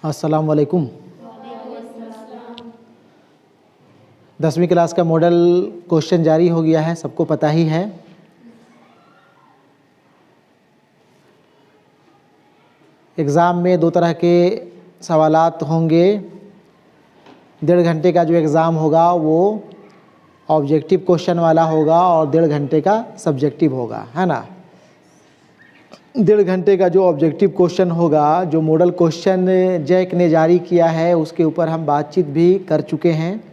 अस्सलाम वालेकुम। 10वीं क्लास का मॉडल क्वेश्चन जारी हो गया है, सबको पता ही है। एग्ज़ाम में दो तरह के सवालात होंगे। 1.5 घंटे का जो एग्ज़ाम होगा वो ऑब्जेक्टिव क्वेश्चन वाला होगा और 1.5 घंटे का सब्जेक्टिव होगा, है ना। 1.5 घंटे का जो ऑब्जेक्टिव क्वेश्चन होगा, जो मॉडल क्वेश्चन जैक ने जारी किया है, उसके ऊपर हम बातचीत भी कर चुके हैं।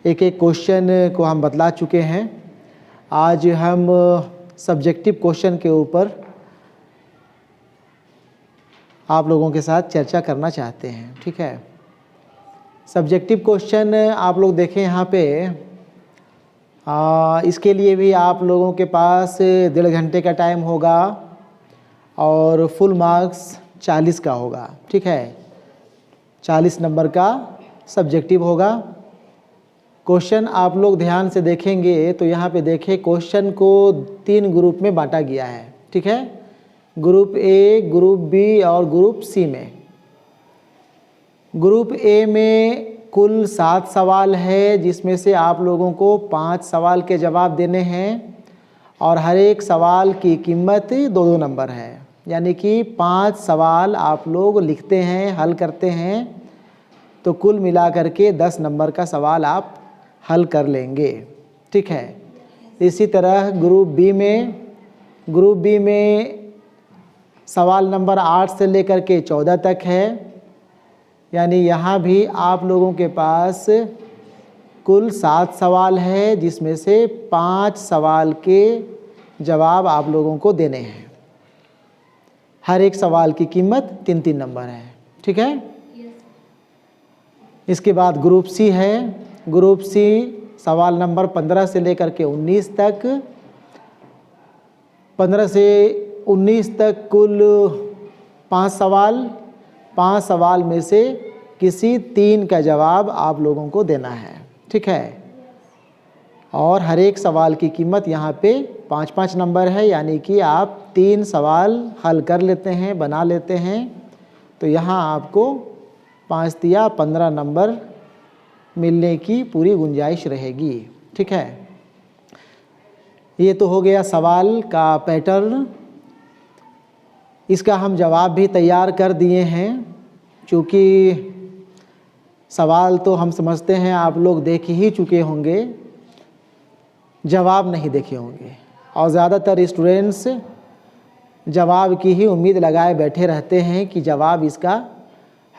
एक एक क्वेश्चन को हम बतला चुके हैं। आज हम सब्जेक्टिव क्वेश्चन के ऊपर आप लोगों के साथ चर्चा करना चाहते हैं, ठीक है। सब्जेक्टिव क्वेश्चन आप लोग देखें यहाँ पे। इसके लिए भी आप लोगों के पास 1.5 घंटे का टाइम होगा और फुल मार्क्स 40 का होगा, ठीक है। 40 नंबर का सब्जेक्टिव होगा। क्वेश्चन आप लोग ध्यान से देखेंगे तो यहाँ पे देखें, क्वेश्चन को 3 ग्रुप में बांटा गया है, ठीक है। ग्रुप ए, ग्रुप बी और ग्रुप सी में। ग्रुप ए में कुल 7 सवाल है, जिसमें से आप लोगों को 5 सवाल के जवाब देने हैं और हर एक सवाल की कीमत 2-2 नंबर है। यानी कि 5 सवाल आप लोग लिखते हैं, हल करते हैं, तो कुल मिलाकर के 10 नंबर का सवाल आप हल कर लेंगे, ठीक है। इसी तरह ग्रुप बी में सवाल नंबर 8 से लेकर के 14 तक है। यानी यहाँ भी आप लोगों के पास कुल 7 सवाल है, जिसमें से 5 सवाल के जवाब आप लोगों को देने हैं। हर एक सवाल की कीमत 3-3 नंबर है, ठीक है। इसके बाद ग्रुप सी है। ग्रुप सी सवाल नंबर 15 से लेकर के 19 तक। 15 से 19 तक कुल 5 सवाल। 5 सवाल में से किसी 3 का जवाब आप लोगों को देना है, ठीक है। और हर एक सवाल की कीमत यहाँ पे 5-5 नंबर है। यानी कि आप 3 सवाल हल कर लेते हैं, बना लेते हैं, तो यहाँ आपको 5 या 15 नंबर मिलने की पूरी गुंजाइश रहेगी, ठीक है। ये तो हो गया सवाल का पैटर्न। इसका हम जवाब भी तैयार कर दिए हैं। चूँकि सवाल तो हम समझते हैं आप लोग देख ही चुके होंगे, जवाब नहीं देखे होंगे, और ज़्यादातर स्टूडेंट्स जवाब की ही उम्मीद लगाए बैठे रहते हैं कि जवाब इसका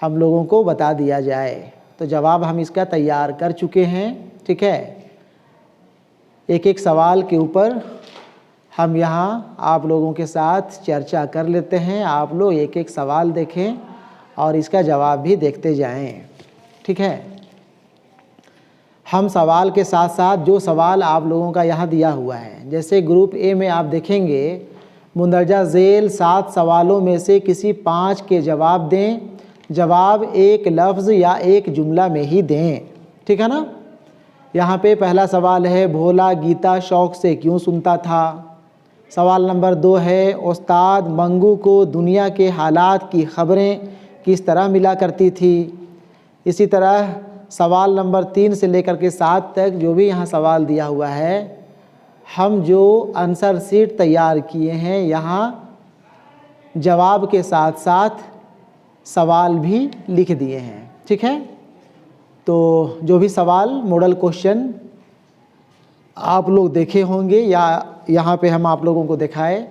हम लोगों को बता दिया जाए। तो जवाब हम इसका तैयार कर चुके हैं, ठीक है। एक एक सवाल के ऊपर हम यहाँ आप लोगों के साथ चर्चा कर लेते हैं। आप लोग एक एक सवाल देखें और इसका जवाब भी देखते जाएं, ठीक है। हम सवाल के साथ साथ जो सवाल आप लोगों का यहाँ दिया हुआ है, जैसे ग्रुप ए में आप देखेंगे, मुंदरजा झेल 7 सवालों में से किसी 5 के जवाब दें। जवाब एक लफ्ज़ या एक जुमला में ही दें, ठीक है ना। यहाँ पे पहला सवाल है, भोला गीता शौक़ से क्यों सुनता था। सवाल नंबर 2 है, उस्ताद मंगू को दुनिया के हालात की खबरें किस तरह मिला करती थी। इसी तरह सवाल नंबर 3 से लेकर के 7 तक जो भी यहाँ सवाल दिया हुआ है, हम जो आंसर शीट तैयार किए हैं, यहाँ जवाब के साथ साथ सवाल भी लिख दिए हैं, ठीक है। तो जो भी सवाल मॉडल क्वेश्चन आप लोग देखे होंगे या यहाँ पे हम आप लोगों को दिखाए,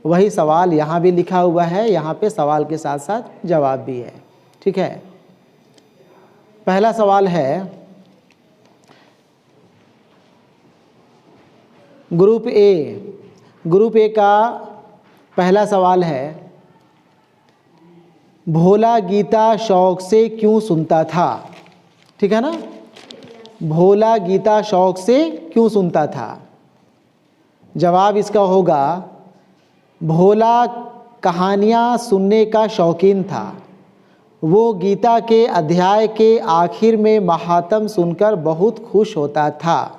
वही सवाल यहाँ भी लिखा हुआ है। यहाँ पे सवाल के साथ साथ जवाब भी है, ठीक है। पहला सवाल है, ग्रुप ए का पहला सवाल है, भोला गीता शौक़ से क्यों सुनता था, ठीक है ना। भोला गीता शौक़ से क्यों सुनता था। जवाब इसका होगा, भोला कहानियाँ सुनने का शौकीन था। वो गीता के अध्याय के आखिर में महात्म सुनकर बहुत खुश होता था,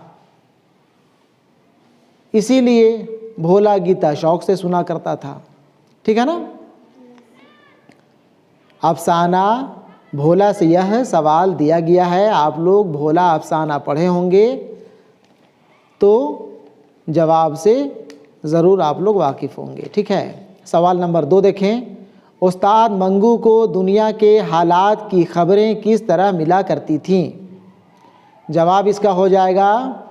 इसीलिए भोला गीता शौक़ से सुना करता था, ठीक है ना। अफसाना भोला से यह सवाल दिया गया है। आप लोग भोला अफसाना पढ़े होंगे तो जवाब से ज़रूर आप लोग वाकिफ़ होंगे। ठीक है, सवाल नंबर 2 देखें। उस्ताद मंगू को दुनिया के हालात की खबरें किस तरह मिला करती थीं? जवाब इसका हो जाएगा,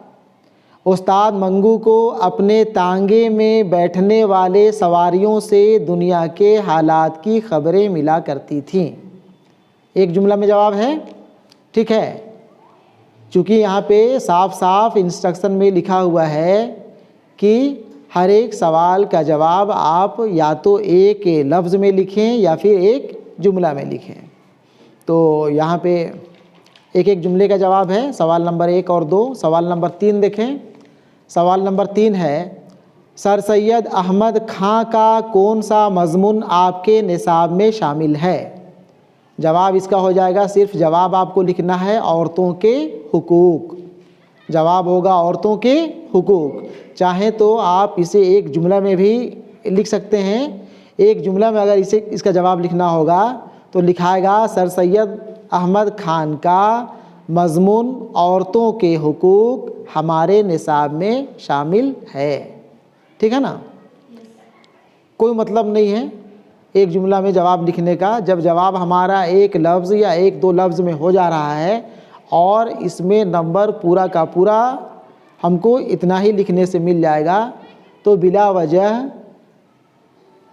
उस्ताद मंगू को अपने तांगे में बैठने वाले सवारियों से दुनिया के हालात की खबरें मिला करती थीं। एक जुमला में जवाब है। ठीक है, चूँकि यहाँ पे साफ साफ इंस्ट्रक्शन में लिखा हुआ है कि हर एक सवाल का जवाब आप या तो एक लफ्ज़ में लिखें या फिर एक जुमला में लिखें। तो यहाँ पे एक एक जुमले का जवाब है, सवाल नंबर 1 और 2। सवाल नंबर 3 देखें। सवाल नंबर 3 है, सर सैयद अहमद खां का कौन सा मज़मून आपके निसाब में शामिल है? जवाब इसका हो जाएगा, सिर्फ जवाब आपको लिखना है, औरतों के हुकूक। जवाब होगा औरतों के हुकूक। चाहे तो आप इसे एक जुमला में भी लिख सकते हैं। एक जुमला में अगर इसका जवाब लिखना होगा तो लिखाएगा, सर सैयद अहमद खान का मज़मून औरतों के हुकूक हमारे निसाब में शामिल है। ठीक है ना, कोई मतलब नहीं है एक जुमला में जवाब लिखने का। जब जवाब हमारा एक लफ्ज़ या एक दो लफ्ज़ में हो जा रहा है और इसमें नंबर पूरा का पूरा हमको इतना ही लिखने से मिल जाएगा, तो बिला वजह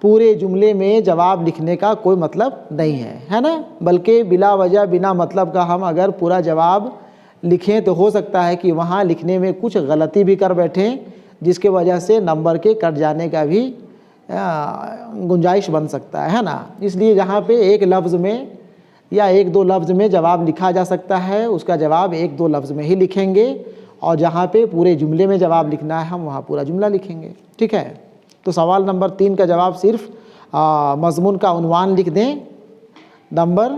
पूरे जुमले में जवाब लिखने का कोई मतलब नहीं है ना। बल्कि बिला वजह बिना मतलब का हम अगर पूरा जवाब लिखें तो हो सकता है कि वहाँ लिखने में कुछ गलती भी कर बैठें, जिसके वजह से नंबर के कट जाने का भी गुंजाइश बन सकता है ना। इसलिए जहाँ पे एक लफ्ज़ में या एक दो लफ्ज़ में जवाब लिखा जा सकता है, उसका जवाब एक दो लफ्ज़ में ही लिखेंगे, और जहाँ पे पूरे जुमले में जवाब लिखना है हम वहाँ पूरा जुमला लिखेंगे। ठीक है, तो सवाल नंबर 3 का जवाब सिर्फ मज़मून का उन्वान लिख दें, नंबर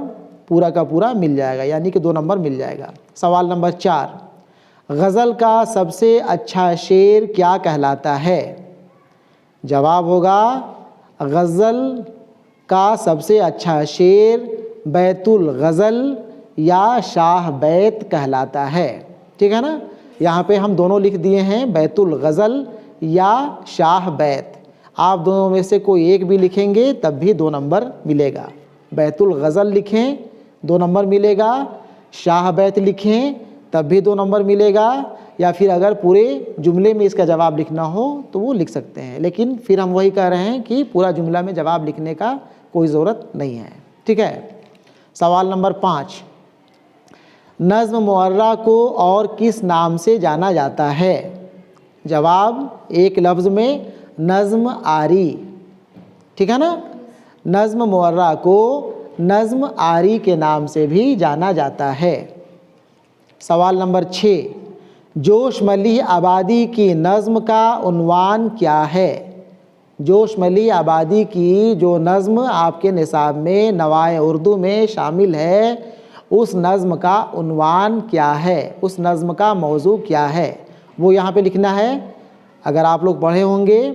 पूरा का पूरा मिल जाएगा, यानी कि 2 नंबर मिल जाएगा। सवाल नंबर 4, गज़ल का सबसे अच्छा शेर क्या कहलाता है? जवाब होगा, गज़ल का सबसे अच्छा शेर बैतुल गज़ल या शाह बैत कहलाता है। ठीक है ना, यहाँ पे हम दोनों लिख दिए हैं, बैतुल गज़ल या शाह बैत। आप दोनों में से कोई एक भी लिखेंगे तब भी 2 नंबर मिलेगा। बैतुल गज़ल लिखें 2 नंबर मिलेगा, शाह बैत लिखें तब भी 2 नंबर मिलेगा, या फिर अगर पूरे जुमले में इसका जवाब लिखना हो तो वो लिख सकते हैं। लेकिन फिर हम वही कह रहे हैं कि पूरा जुमला में जवाब लिखने का कोई ज़रूरत नहीं है। ठीक है, सवाल नंबर 5, नज़्म मुअर्रा को और किस नाम से जाना जाता है? जवाब एक लफ्ज़ में, नज़्म आरी। ठीक है ना, नज़्म मुअर्रा को नज़्म आरी के नाम से भी जाना जाता है। सवाल नंबर 6, जोशमली आबादी की नज़्म का उन्वान क्या है? जोशमली आबादी की जो नज़्म आपके निसाब में नवाए उर्दू में शामिल है, उस नज़्म का उन्वान क्या है, उस नज़्म का मौजू क्या है, वो यहाँ पे लिखना है। अगर आप लोग पढ़े होंगे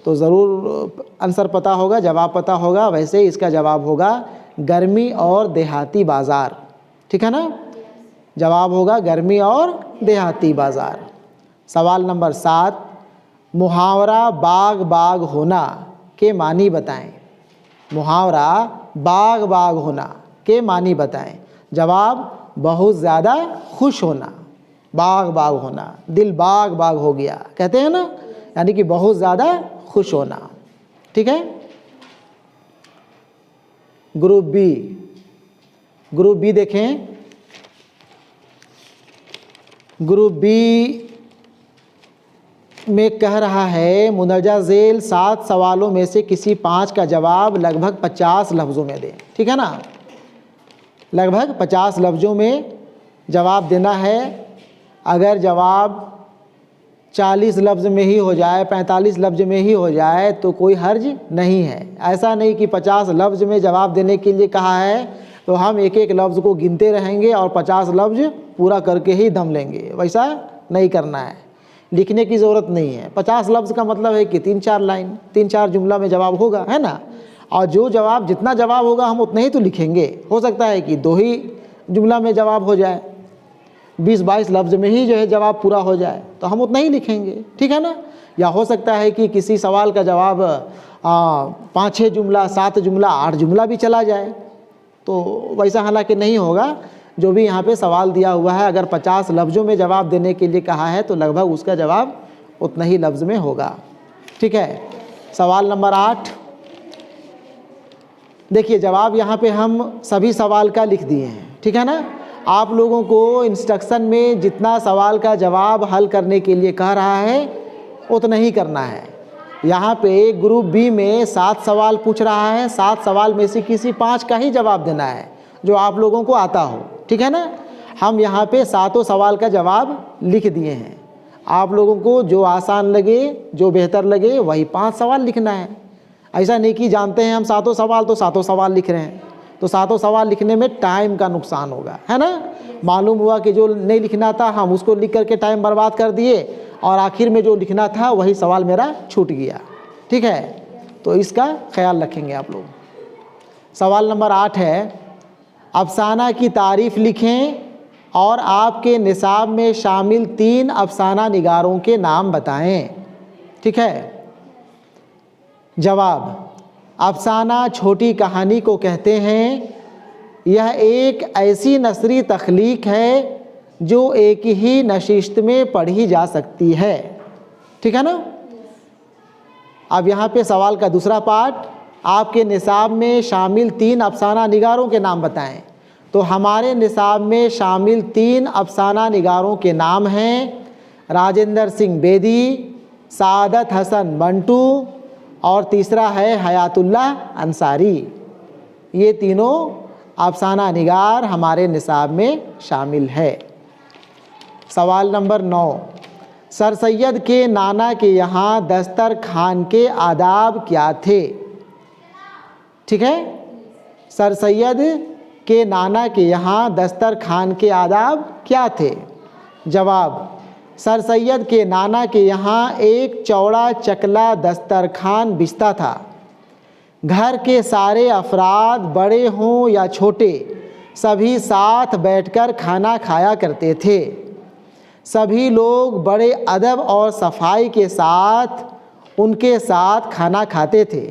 तो ज़रूर आंसर पता होगा, जवाब पता होगा। वैसे इसका जवाब होगा गर्मी और देहाती बाज़ार। ठीक है ना, जवाब होगा गर्मी और देहाती बाज़ार। सवाल नंबर 7, मुहावरा बाग बाग होना के मानी बताएं। मुहावरा बाग बाग होना के मानी बताएं। जवाब बहुत ज़्यादा खुश होना। बाग बाग होना, दिल बाग बाग हो गया कहते हैं ना, यानी कि बहुत ज़्यादा खुश होना। ठीक है, ग्रुप बी देखें। ग्रुप बी में कह रहा है, मुंदरजा झेल 7 सवालों में से किसी 5 का जवाब लगभग 50 लफ्ज़ों में दें। ठीक है ना, लगभग 50 लफ्ज़ों में जवाब देना है। अगर जवाब 40 लफ्ज़ में ही हो जाए, 45 लफ्ज़ में ही हो जाए तो कोई हर्ज नहीं है। ऐसा नहीं कि 50 लफ्ज़ में जवाब देने के लिए कहा है तो हम एक एक लफ्ज़ को गिनते रहेंगे और 50 लफ्ज़ पूरा करके ही दम लेंगे, वैसा नहीं करना है। लिखने की ज़रूरत नहीं है। 50 लफ्ज़ का मतलब है कि 3-4 लाइन, 3-4 जुमला में जवाब होगा, है ना। और जो जवाब, जितना जवाब होगा हम उतना ही तो लिखेंगे। हो सकता है कि 2 ही जुमला में जवाब हो जाए, 20-22 लफ्ज़ में ही जो है जवाब पूरा हो जाए, तो हम उतना ही लिखेंगे, ठीक है ना। या हो सकता है कि किसी सवाल का जवाब 5-6 जुमला, 7 जुमला, 8 जुमला भी चला जाए, तो वैसा हालांकि नहीं होगा। जो भी यहाँ पे सवाल दिया हुआ है, अगर 50 लफ्ज़ों में जवाब देने के लिए कहा है तो लगभग उसका जवाब उतना ही लफ्ज़ में होगा, ठीक है। सवाल नंबर 8, देखिए जवाब यहाँ पे हम सभी सवाल का लिख दिए हैं, ठीक है ना। आप लोगों को इंस्ट्रक्शन में जितना सवाल का जवाब हल करने के लिए कह रहा है उतना ही करना है। यहाँ पे ग्रुप बी में 7 सवाल पूछ रहा है, 7 सवाल में से किसी 5 का ही जवाब देना है जो आप लोगों को आता हो, ठीक है ना। हम यहाँ पे 7 सवाल का जवाब लिख दिए हैं। आप लोगों को जो आसान लगे, जो बेहतर लगे, वही 5 सवाल लिखना है। ऐसा नहीं कि जानते हैं हम 7 सवाल तो 7 सवाल लिख रहे हैं, तो 7 सवाल लिखने में टाइम का नुकसान होगा, है ना। मालूम हुआ कि जो नहीं लिखना था हम उसको लिख करके टाइम बर्बाद कर दिए और आखिर में जो लिखना था वही सवाल मेरा छूट गया, ठीक है। तो इसका ख्याल रखेंगे आप लोग। सवाल नंबर 8 है, अफसाना की तारीफ़ लिखें और आपके निसाब में शामिल 3 अफसाना निगारों के नाम बताएं, ठीक है। जवाब, अफसाना छोटी कहानी को कहते हैं। यह एक ऐसी नसरी तख्लीक है जो एक ही नशिस्त में पढ़ी जा सकती है, ठीक है ना। अब यहाँ पे सवाल का दूसरा पार्ट, आपके निसाब में शामिल 3 अफसाना निगारों के नाम बताएं। तो हमारे निसाब में शामिल 3 अफसाना निगारों के नाम हैं राजेंद्र सिंह बेदी, सादत हसन मंटू और तीसरा है हयातुल्लाह अंसारी। ये तीनों अफसाना निगार हमारे निसाब में शामिल है। सवाल नंबर 9, सर सैयद के नाना के यहाँ दस्तरखान के आदाब क्या थे, ठीक है। सर सैयद के नाना के यहाँ दस्तरखान के आदाब क्या थे। जवाब, सर सैयद के नाना के यहाँ एक चौड़ा चकला दस्तरखान बिछता था। घर के सारे अफराद, बड़े हों या छोटे, सभी साथ बैठकर खाना खाया करते थे। सभी लोग बड़े अदब और सफाई के साथ उनके साथ खाना खाते थे।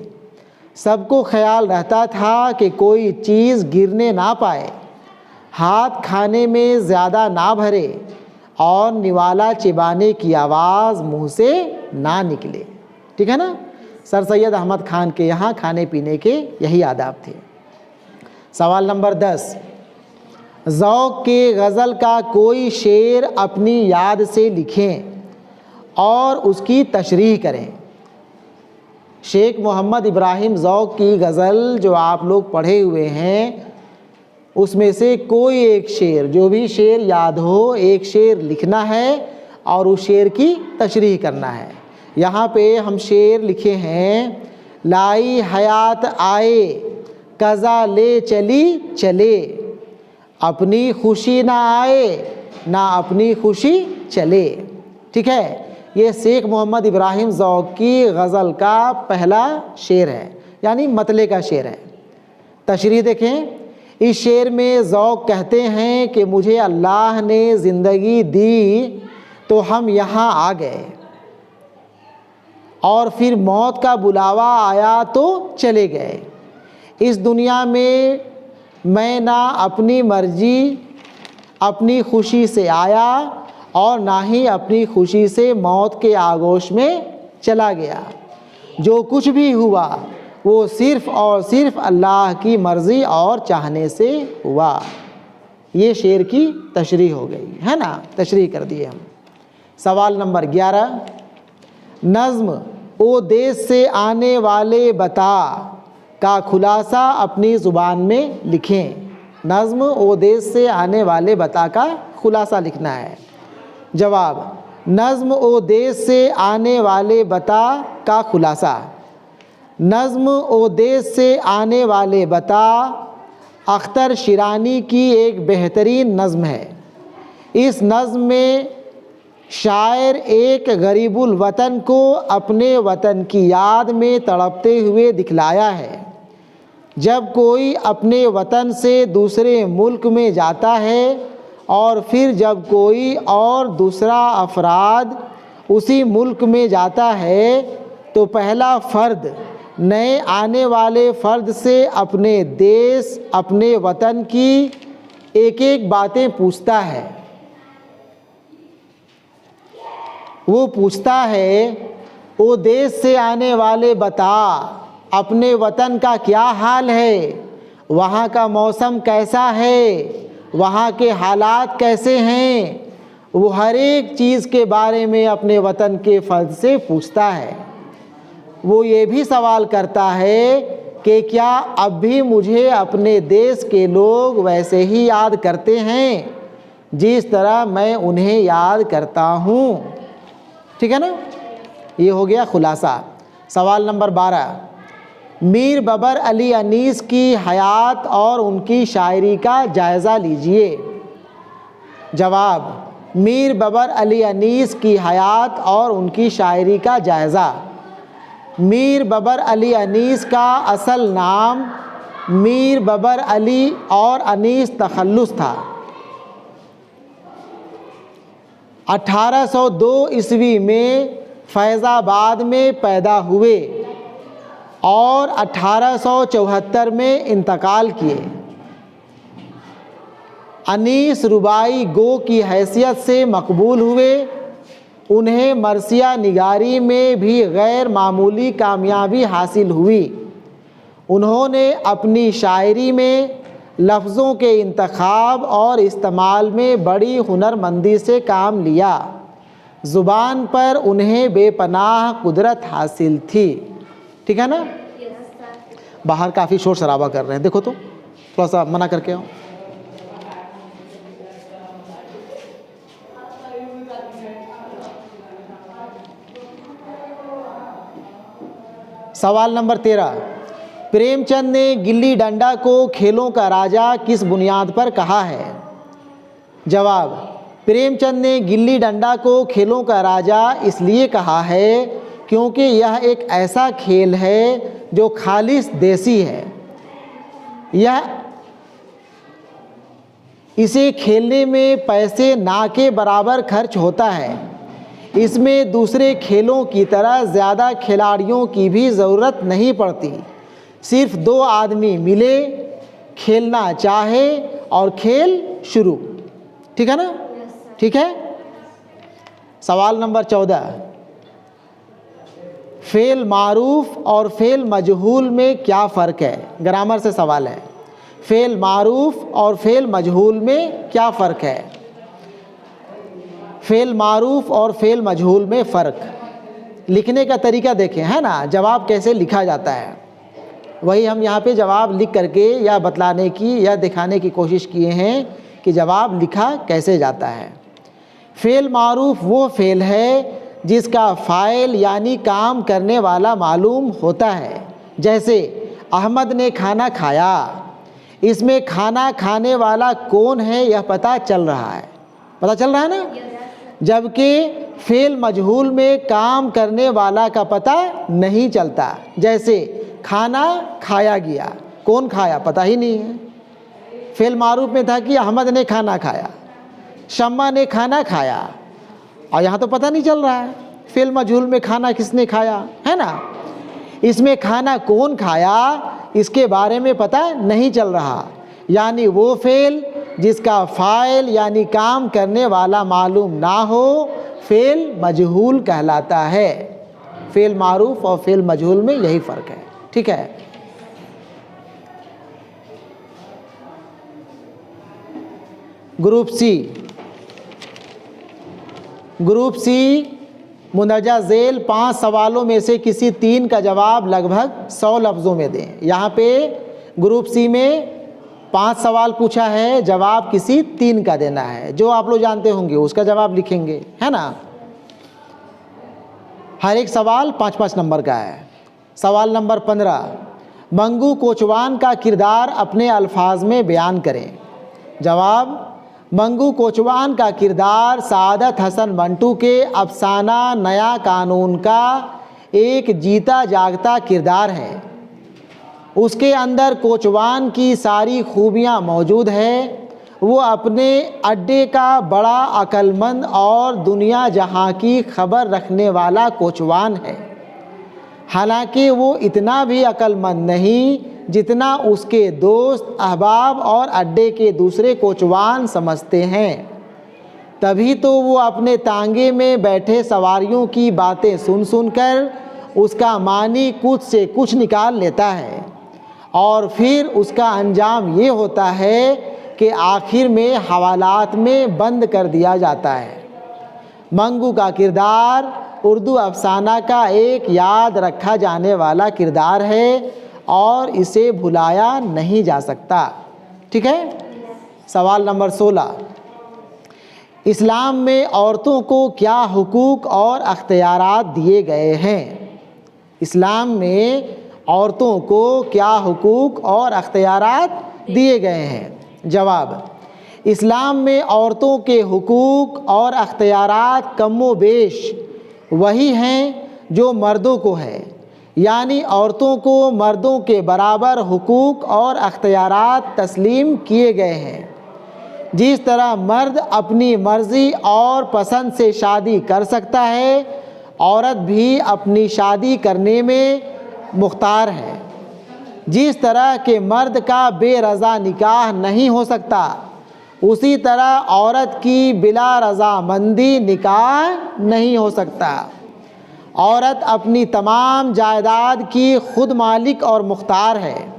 सबको ख्याल रहता था कि कोई चीज़ गिरने ना पाए, हाथ खाने में ज़्यादा ना भरे और निवाला चिबाने की आवाज़ मुंह से ना निकले, ठीक है ना। सर सैयद अहमद खान के यहाँ खाने पीने के यही आदाब थे। सवाल नंबर 10, ज़ौक़ के गज़ल का कोई शेर अपनी याद से लिखें और उसकी तशरीह करें। शेख मोहम्मद इब्राहिम ज़ौक़ की गज़ल जो आप लोग पढ़े हुए हैं, उसमें से कोई एक शेर, जो भी शेर याद हो, एक शेर लिखना है और उस शेर की तशरीह करना है। यहाँ पे हम शेर लिखे हैं, लाई हयात आए कज़ा ले चली चले, अपनी खुशी ना आए ना अपनी खुशी चले, ठीक है। ये शेख मोहम्मद इब्राहिम ज़ौक़ की गज़ल का पहला शेर है, यानी मतले का शेर है। तशरीह देखें, इस शेर में ज़ौक़ कहते हैं कि मुझे अल्लाह ने ज़िंदगी दी तो हम यहाँ आ गए, और फिर मौत का बुलावा आया तो चले गए। इस दुनिया में मैं ना अपनी मर्जी अपनी खुशी से आया और ना ही अपनी खुशी से मौत के आगोश में चला गया। जो कुछ भी हुआ वो सिर्फ़ और सिर्फ अल्लाह की मर्ज़ी और चाहने से हुआ। ये शेर की तशरीह हो गई है ना, तशरीह कर दिए हम। सवाल नंबर 11, नज़्म ओ देश से आने वाले बता का खुलासा अपनी ज़ुबान में लिखें। नज़्म ओ देश से आने वाले बता का खुलासा लिखना है। जवाब, नज़्म ओ देश से आने वाले बता का खुलासा। नज़्म ओ देश से आने वाले बता अख्तर शिरानी की एक बेहतरीन नज़्म है। इस नज़्म में शायर एक गरीबुल वतन को अपने वतन की याद में तड़पते हुए दिखलाया है। जब कोई अपने वतन से दूसरे मुल्क में जाता है और फिर जब कोई और दूसरा अफराद उसी मुल्क में जाता है तो पहला फ़र्द नए आने वाले फ़र्द से अपने देश, अपने वतन की एक एक बातें पूछता है। वो पूछता है, वो देश से आने वाले बता अपने वतन का क्या हाल है, वहाँ का मौसम कैसा है, वहाँ के हालात कैसे हैं। वो हर एक चीज़ के बारे में अपने वतन के फ़र्द से पूछता है। वो ये भी सवाल करता है कि क्या अब भी मुझे अपने देश के लोग वैसे ही याद करते हैं जिस तरह मैं उन्हें याद करता हूँ। ठीक है ना, ये हो गया खुलासा। सवाल नंबर 12, मीर बबर अली अनीस की हयात और उनकी शायरी का जायज़ा लीजिए। जवाब, मीर बबर अली अनीस की हयात और उनकी शायरी का जायज़ा। मीर बबर अली अनीस का असल नाम मीर बबर अली और अनीस तखल्लुस था। 1802 ईस्वी में फैज़ाबाद में पैदा हुए और 1874 में इंतकाल किए। अनीस रुबाई गो की हैसियत से मकबूल हुए। उन्हें मरसिया निगारी में भी गैर मामूली कामयाबी हासिल हुई। उन्होंने अपनी शायरी में लफ्ज़ों के इंतखाब और इस्तेमाल में बड़ी हुनरमंदी से काम लिया। ज़ुबान पर उन्हें बेपनाह कुदरत हासिल थी। ठीक है ना। बाहर काफ़ी शोर शराबा कर रहे हैं, देखो तो थोड़ा सा मना करके आओ। सवाल नंबर 13, प्रेमचंद ने गिल्ली डंडा को खेलों का राजा किस बुनियाद पर कहा है। जवाब, प्रेमचंद ने गिल्ली डंडा को खेलों का राजा इसलिए कहा है क्योंकि यह एक ऐसा खेल है जो खालिस देसी है। इसे खेलने में पैसे ना के बराबर खर्च होता है। इसमें दूसरे खेलों की तरह ज़्यादा खिलाड़ियों की भी ज़रूरत नहीं पड़ती। सिर्फ 2 आदमी मिले, खेलना चाहे और खेल शुरू। ठीक है ना। ठीक है। सवाल नंबर 14, फ़ेल मारूफ और फ़ेल मजहूल में क्या फ़र्क है। ग्रामर से सवाल है। फ़ेल मारूफ और फ़ेल मजहूल में क्या फ़र्क है। फ़ेल मारूफ और फ़ेल मजहूल में फ़र्क, लिखने का तरीका देखें, है ना। जवाब कैसे लिखा जाता है वही हम यहाँ पे जवाब लिख करके या बतलाने की या दिखाने की कोशिश किए हैं कि जवाब लिखा कैसे जाता है। फ़ेल मारूफ वो फ़ेल है जिसका फ़ाइल यानी काम करने वाला मालूम होता है। जैसे अहमद ने खाना खाया, इसमें खाना खाने वाला कौन है यह पता चल रहा है। पता चल रहा है ना। जबकि फ़ेल मजहूल में काम करने वाला का पता नहीं चलता। जैसे खाना खाया गया, कौन खाया पता ही नहीं है। फ़ेल मारूफ में था कि अहमद ने खाना खाया, शम्मा ने खाना खाया, और यहाँ तो पता नहीं चल रहा है फ़ेल मजहूल में खाना किसने खाया, है ना। इसमें खाना कौन खाया इसके बारे में पता नहीं चल रहा। यानी वो फ़ेल जिसका फ़ाइल यानी काम करने वाला मालूम ना हो फ़ेल मजहूल कहलाता है। फ़ेल मारूफ और फ़ेल मजहूल में यही फ़र्क है। ठीक है। ग्रुप सी मुंदरजा झेल 5 सवालों में से किसी 3 का जवाब लगभग 100 लफ्ज़ों में दें। यहाँ पे ग्रुप सी में 5 सवाल पूछा है, जवाब किसी 3 का देना है। जो आप लोग जानते होंगे उसका जवाब लिखेंगे, है ना। हर एक सवाल 5-5 नंबर का है। सवाल नंबर 15, मंगू कोचवान का किरदार अपने अल्फाज में बयान करें। जवाब, मंगू कोचवान का किरदार सादत हसन मंटू के अफसाना नया कानून का एक जीता जागता किरदार है। उसके अंदर कोचवान की सारी खूबियाँ मौजूद है। वो अपने अड्डे का बड़ा अक्लमंद और दुनिया जहाँ की खबर रखने वाला कोचवान है। हालांकि वो इतना भी अक्लमंद नहीं जितना उसके दोस्त, अहबाब और अड्डे के दूसरे कोचवान समझते हैं। तभी तो वो अपने तांगे में बैठे सवारियों की बातें सुन सुनकर उसका मानी कुछ से कुछ निकाल लेता है और फिर उसका अंजाम ये होता है कि आखिर में हवालात में बंद कर दिया जाता है। मंगू का किरदार उर्दू अफसाना का एक याद रखा जाने वाला किरदार है और इसे भुलाया नहीं जा सकता। ठीक है। सवाल नंबर 16, इस्लाम में औरतों को क्या हुकूक और अख्तियारात दिए गए हैं? इस्लाम में औरतों को क्या हुकूक और अख्तियारात दिए गए हैं? जवाब, इस्लाम में औरतों के हुकूक और अख्तियारात कमोबेश वही हैं जो मर्दों को है, यानी औरतों को मर्दों के बराबर हुकूक और अख्तियारात तस्लीम किए गए हैं। जिस तरह मर्द अपनी मर्ज़ी और पसंद से शादी कर सकता है, औरत भी अपनी शादी करने में मुख्तार है। जिस तरह के मर्द का बेरज़ा निकाह नहीं हो सकता, उसी तरह औरत की बिला रज़ामंदी निकाह नहीं हो सकता। औरत अपनी तमाम जायदाद की खुद मालिक और मुख्तार है।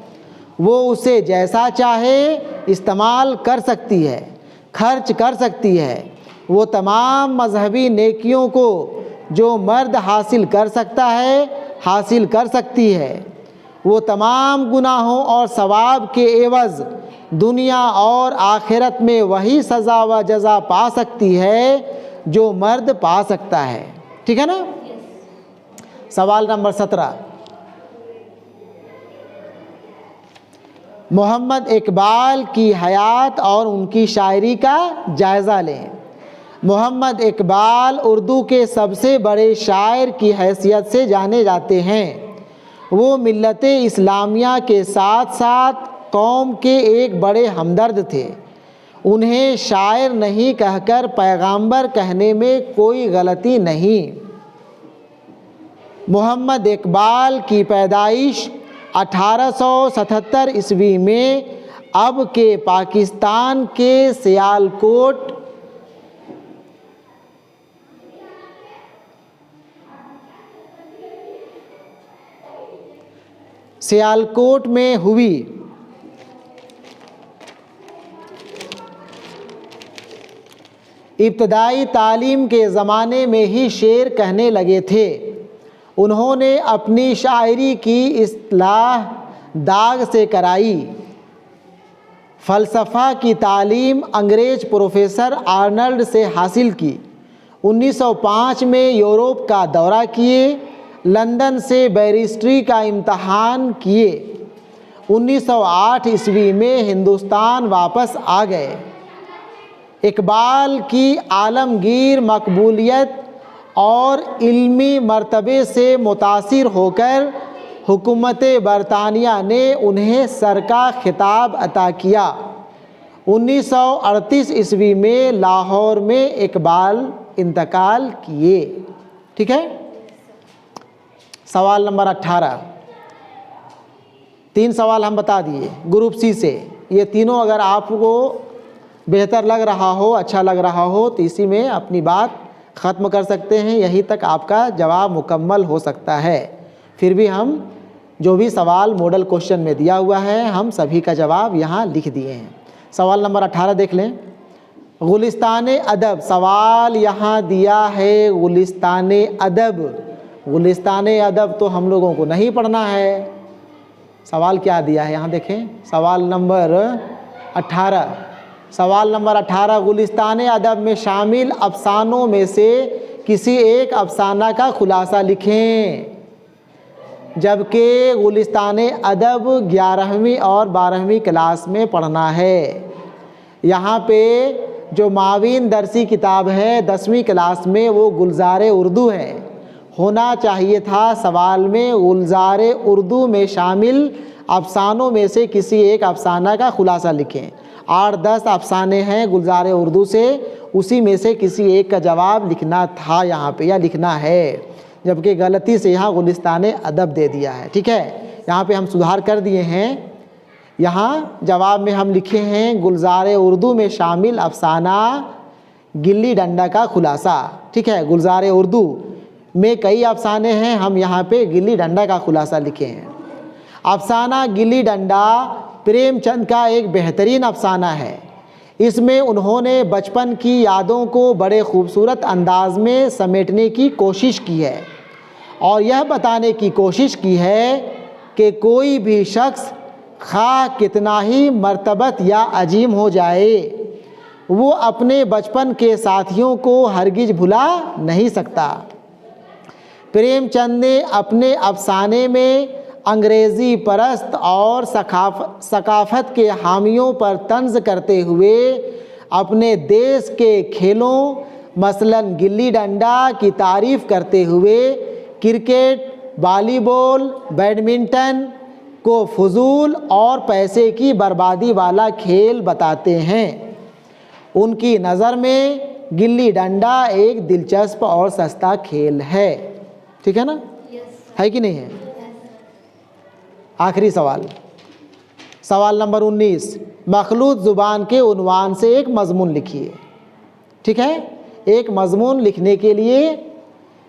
वो उसे जैसा चाहे इस्तेमाल कर सकती है, खर्च कर सकती है। वो तमाम मजहबी नेकियों को जो मर्द हासिल कर सकता है, हासिल कर सकती है। वो तमाम गुनाहों और सवाब के एवज़ दुनिया और आखिरत में वही सज़ा व जज़ा पा सकती है जो मर्द पा सकता है। ठीक है ना। सवाल नंबर 17, मोहम्मद इकबाल की हयात और उनकी शायरी का जायज़ा लें। मोहम्मद इकबाल उर्दू के सबसे बड़े शायर की हैसियत से जाने जाते हैं। वो मिल्लत इस्लामिया के साथ साथ कौम के एक बड़े हमदर्द थे। उन्हें शायर नहीं कहकर पैगंबर कहने में कोई गलती नहीं। मोहम्मद इकबाल की पैदाइश 1877 ईस्वी में अब के पाकिस्तान के सियालकोट में हुई। इब्तदाई तालीम के ज़माने में ही शेर कहने लगे थे। उन्होंने अपनी शायरी की इस्लाह दाग से कराई। फ़लसफ़ा की तालीम अंग्रेज़ प्रोफेसर आर्नल्ड से हासिल की। 1905 में यूरोप का दौरा किए। लंदन से बैरिस्ट्री का इम्तहान किए। 1908 ईस्वी में हिंदुस्तान वापस आ गए। इकबाल की आलमगीर मकबूलियत और इल्मी मर्तबे से मुतासिर होकर हुकूमत बरतानिया ने उन्हें सर का खिताब अता किया। 1938 ईस्वी में लाहौर में इकबाल इंतकाल किए। ठीक है। सवाल नंबर 18, 3 सवाल हम बता दिए ग्रुप सी से। ये तीनों अगर आपको बेहतर लग रहा हो, अच्छा लग रहा हो, तो इसी में अपनी बात ख़त्म कर सकते हैं। यहीं तक आपका जवाब मुकम्मल हो सकता है। फिर भी हम जो भी सवाल मॉडल क्वेश्चन में दिया हुआ है, हम सभी का जवाब यहाँ लिख दिए हैं। सवाल नंबर 18 देख लें। गुलिस्तान अदब, सवाल यहाँ दिया है गुलिस्तान अदब। गुलिस्तान अदब तो हम लोगों को नहीं पढ़ना है। सवाल क्या दिया है यहाँ देखें। सवाल नंबर 18, सवाल नंबर 18, गुलिस्तान अदब में शामिल अफसानों में से किसी एक अफसाना का खुलासा लिखें। जबकि गुलिस्तान अदब 11वीं और 12वीं क्लास में पढ़ना है। यहाँ पे जो मावीन दरसी किताब है 10वीं क्लास में, वो गुलजार उर्दू है। होना चाहिए था सवाल में गुलजार उर्दू में शामिल अफसानों में से किसी एक अफसाना का खुलासा लिखें। 8-10 अफसाने हैं गुलजार उर्दू से, उसी में से किसी एक का जवाब लिखना था यहाँ पे या लिखना है, जबकि गलती से यहाँ गुलिस्तान अदब दे दिया है। ठीक है, यहाँ पे हम सुधार कर दिए हैं। यहाँ जवाब में हम लिखे हैं गुलजार उर्दू में शामिल अफसाना गिल्ली डंडा का खुलासा। ठीक है, गुलजार उर्दू में कई अफसाने हैं, हम यहाँ पे गिल्ली डंडा का खुलासा लिखे हैं। अफसाना गिल्ली डंडा प्रेमचंद का एक बेहतरीन अफसाना है। इसमें उन्होंने बचपन की यादों को बड़े खूबसूरत अंदाज में समेटने की कोशिश की है और यह बताने की कोशिश की है कि कोई भी शख्स खा कितना ही मर्तबत या अजीम हो जाए, वो अपने बचपन के साथियों को हरगिज भुला नहीं सकता। प्रेमचंद ने अपने अफसाने में अंग्रेज़ी परस्त और सकाफ़त के हामियों पर तंज़ करते हुए अपने देश के खेलों मसलन गिल्ली डंडा की तारीफ़ करते हुए क्रिकेट, वॉलीबॉल, बैडमिंटन को फजूल और पैसे की बर्बादी वाला खेल बताते हैं। उनकी नज़र में गिल्ली डंडा एक दिलचस्प और सस्ता खेल है। ठीक है ना? है कि नहीं है? आखिरी सवाल, सवाल नंबर 19, मखलूत ज़ुबान के उन्वान से एक मज़मून लिखिए। ठीक है, एक मज़मून लिखने के लिए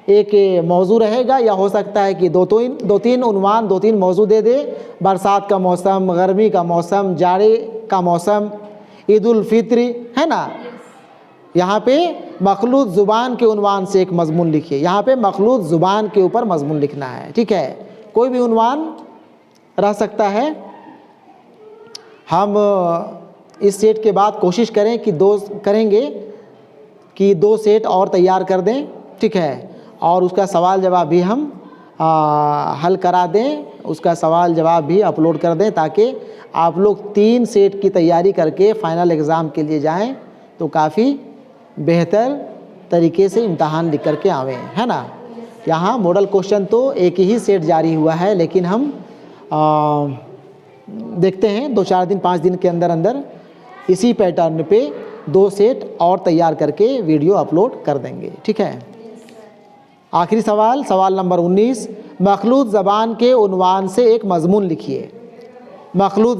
एक मौजू रहेगा या हो सकता है कि दो तीन उन्वान, 2-3 मौजू दे दे। बरसात का मौसम, गर्मी का मौसम, जाड़े का मौसम, ईद उल फित्र, है ना। यहाँ पे मखलूत ज़ुबान के उन्वान से एक मज़मून लिखिए। यहाँ पे मखलूत ज़ुबान के ऊपर मज़मून लिखना है। ठीक है, कोई भी उन्वान रह सकता है। हम इस सेट के बाद कोशिश करें कि दो सेट और तैयार कर दें। ठीक है, और उसका सवाल जवाब भी हम हल करा दें, उसका सवाल जवाब भी अपलोड कर दें, ताकि आप लोग 3 सेट की तैयारी करके फ़ाइनल एग्ज़ाम के लिए जाएं तो काफ़ी बेहतर तरीके से इम्तहान लिख करके आवें, है ना। यहाँ मॉडल क्वेश्चन तो एक ही सेट जारी हुआ है, लेकिन हम देखते हैं 2-4 दिन 5 दिन के अंदर इसी पैटर्न पे 2 सेट और तैयार करके वीडियो अपलोड कर देंगे। ठीक है, आखिरी सवाल, सवाल नंबर 19, मखलूत ज़बान के उन्वान से एक मज़मून लिखिए। मखलूत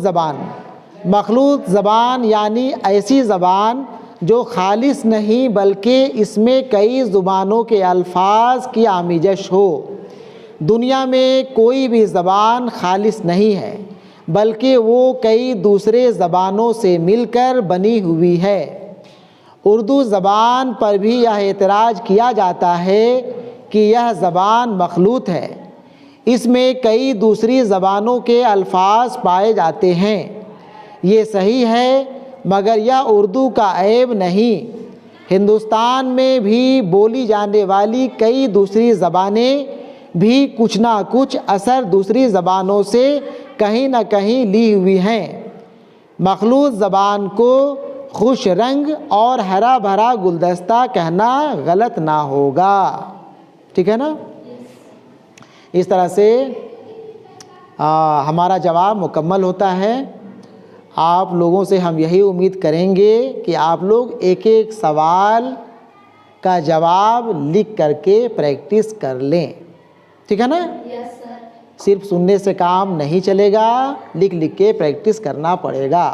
ज़बान यानी ऐसी ज़बान जो खालिस नहीं बल्कि इसमें कई ज़ुबानों के अल्फाज की आमिज़श हो। दुनिया में कोई भी ज़बान खालिस नहीं है, बल्कि वो कई दूसरे ज़बानों से मिलकर बनी हुई है। उर्दू ज़बान पर भी यह एतराज़ किया जाता है कि यह ज़बान मखलूत है, इसमें कई दूसरी ज़बानों के अल्फाज पाए जाते हैं। ये सही है, मगर यह उर्दू का ऐब नहीं। हिंदुस्तान में भी बोली जाने वाली कई दूसरी ज़बानें भी कुछ ना कुछ असर दूसरी ज़बानों से कहीं ना कहीं ली हुई हैं। मखलूत ज़बान को खुश रंग और हरा भरा गुलदस्ता कहना गलत ना होगा। ठीक है ना। इस तरह से हमारा जवाब मुकम्मल होता है। आप लोगों से हम यही उम्मीद करेंगे कि आप लोग एक एक सवाल का जवाब लिख करके प्रैक्टिस कर लें। ठीक है ना। Yes sir. सिर्फ सुनने से काम नहीं चलेगा, लिख लिख के प्रैक्टिस करना पड़ेगा।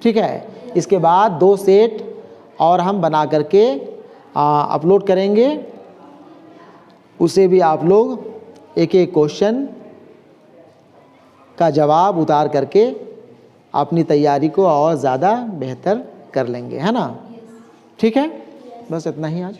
ठीक है। इसके बाद 2 सेट और हम बना करके अपलोड करेंगे, उसे भी आप लोग एक एक क्वेश्चन का जवाब उतार करके अपनी तैयारी को और ज़्यादा बेहतर कर लेंगे, है ना। ठीक है, बस इतना ही आज।